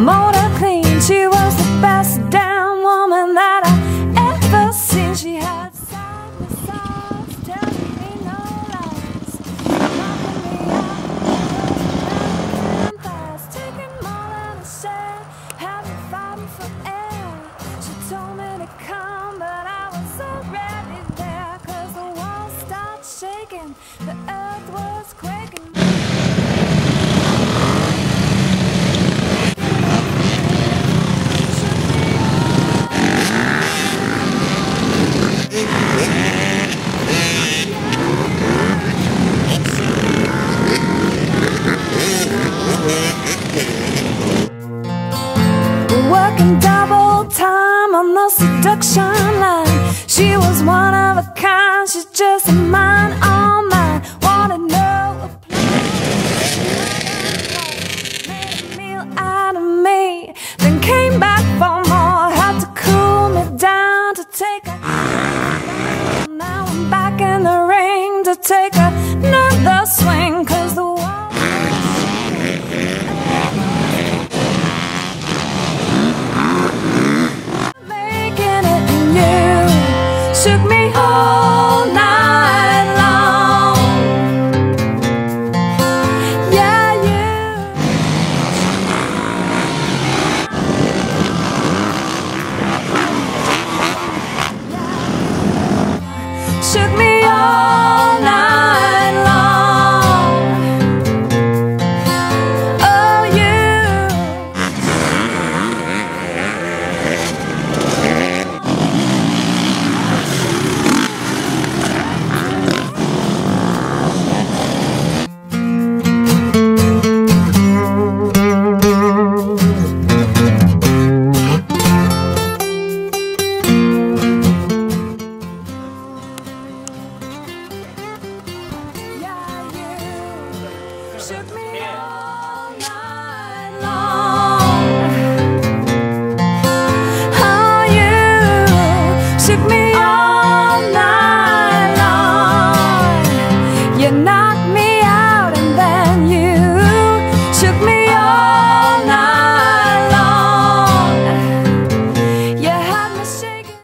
motor clean. She was the best damn woman that I ever seen. She had side massage, telling me no lies, knocking me out fast, taking more than I said, had me fighting for air. She told me to come, but I was already there, 'cause the walls started shaking, the earth was quaking. Working double time on the seduction line. She was one of a kind, she's just a mine on mine. Wanted no applause, made a meal out of me, then came back for more. Had to cool me down to take a now I'm back in the ring to take another swing, 'cause the wall shook me all night long. Yeah, you shook me all night long. Oh, you shook me